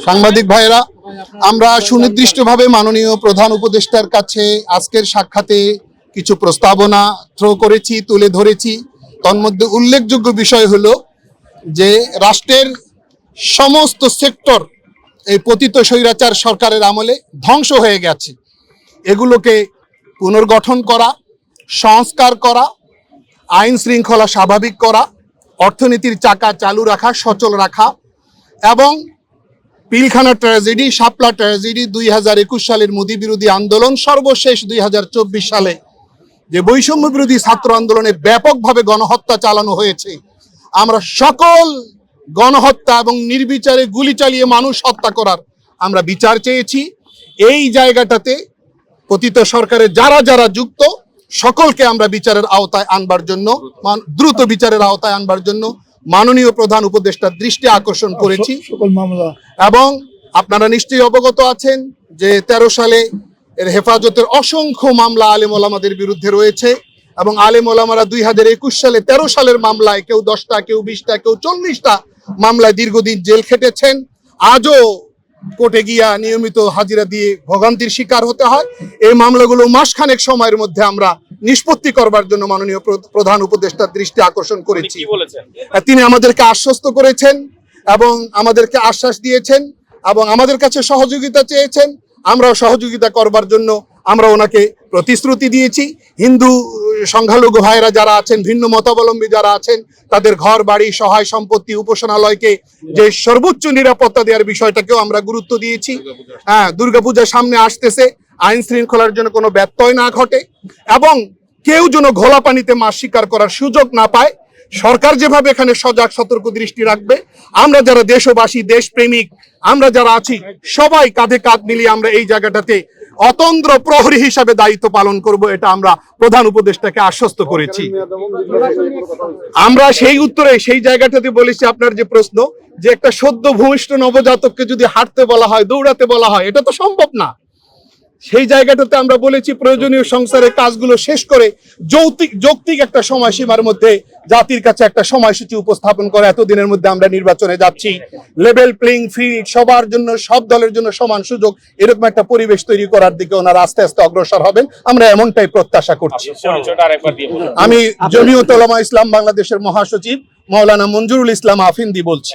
সাংবাদিক ভাইরা, আমরা সুনির্দিষ্টভাবে মাননীয় প্রধান উপদেষ্টার কাছে আজকের সাক্ষাতে কিছু প্রস্তাবনা করেছি, তুলে ধরেছি। তন্মধ্যে উল্লেখযোগ্য বিষয় হলো যে রাষ্ট্রের সমস্ত সেক্টর এই পতিত স্বৈরাচার সরকারের আমলে ধ্বংস হয়ে গেছে। এগুলোকে পুনর্গঠন করা, সংস্কার করা, আইন শৃঙ্খলা স্বাভাবিক করা, অর্থনীতির চাকা চালু রাখা, সচল রাখা এবং পিলখানা ট্র্যাজেডি, শাপলা ট্র্যাজেডি, 2021 সালের মোদি বিরোধী আন্দোলন, সর্বশেষ 2024 সালে যে বৈষম্য বিরোধী ছাত্র আন্দোলনে ব্যাপকভাবে গণহত্যা চালানো হয়েছে, আমরা সকল গণহত্যা এবং নির্বিচারে গুলি চালিয়ে মানুষ হত্যা করার আমরা বিচার চেয়েছি। এই জায়গাটাতে পতিত সরকারের যারা যারা যুক্ত সকলকে আমরা বিচারের আওতায় আনবার জন্য, দ্রুত বিচারের আওতায় আনবার জন্য মাননীয় প্রধান উপদেষ্টার দৃষ্টি আকর্ষণ করেছি। এবং আপনারা নিশ্চয়ই অবগত আছেন যে 13 সালে এর হেফাজতের অসংখ্য মামলা আলেম ওলামাদের বিরুদ্ধে রয়েছে এবং আলেম ওলামারা 2021 সালে 13 সালের মামলায় কেউ 10টা, কেউ 20টা, কেউ 40টা মামলায় দীর্ঘদিন জেল খেটেছেন। আজও কোর্টে গিয়া নিয়মিত হাজিরা দিয়ে ভোগান্তির শিকার হতে হয়। এই মামলাগুলো মাসখানেক সময়ের মধ্যে আমরা নিষ্পত্তি করবার জন্য মাননীয় প্রধান উপদেষ্টার দৃষ্টি আকর্ষণ করেছি। তিনি আমাদেরকে আশ্বস্ত করেছেন এবং আমাদেরকে আশ্বাস দিয়েছেন এবং আমাদের কাছে সহযোগিতা চেয়েছেন। আমরাও সহযোগিতা করবার জন্য আমরা ওনাকে প্রতিশ্রুতি দিয়েছি। হিন্দু সংখ্যালঘু ভাইয়েরা যারা আছেন, ভিন্ন মতাবলম্বী যারা আছেন, তাদের ঘর বাড়ি, সহায় সম্পত্তি, উপাসনালয়কে যে সর্বোচ্চ নিরাপত্তা দেওয়ার বিষয়টাকেও আমরা গুরুত্ব দিয়েছি। দুর্গাপূজার সামনে আসতেছে, আইন শৃঙ্খলার জন্য কোনো ব্যত্যয় না ঘটে এবং কেউ যেন ঘোলা পানিতে মাছ শিকার করার সুযোগ না পায়। সরকার যেভাবে এখানে সজাগ সতর্ক দৃষ্টি রাখবে, আমরা যারা দেশবাসী, দেশপ্রেমিক, আমরা যারা আছি সবাই কাঁধে কাঁধ মিলিয়ে আমরা এই জায়গাটাতে অতন্দ্র প্রহরী হিসাবে দায়িত্ব পালন করব, এটা আমরা প্রধান উপদেষ্টাকে আশ্বস্ত করেছি। আমরা সেই উত্তরে সেই জায়গাটাতে বলেছি, আপনার যে প্রশ্ন যে একটা সদ্য ভূমিষ্ঠ নবজাতককে যদি হাঁটতে বলা হয়, দৌড়াতে বলা হয়, এটা তো সম্ভব না। সেই জায়গাটাতে আমরা বলেছি প্রয়োজনীয় সংসারের কাজগুলো শেষ করে যৌক্তিক একটা সময়সীমার মধ্যে জাতির কাছে একটা সময়সূচি উপস্থাপন করে এতদিনের মধ্যে আমরা নির্বাচনে যাচ্ছি। লেভেল প্লেইং ফিল্ড, সবার জন্য, সব দলের জন্য সমান সুযোগ, এরকম একটা পরিবেশ তৈরি করার দিকে ওনারা আস্তে আস্তে অগ্রসর হবেন, আমরা এমনটাই প্রত্যাশা করছি। আমি জমিয়ত উলামা ইসলাম বাংলাদেশের মহাসচিব মাওলানা মঞ্জুরুল ইসলাম আফিন্দি বলছি।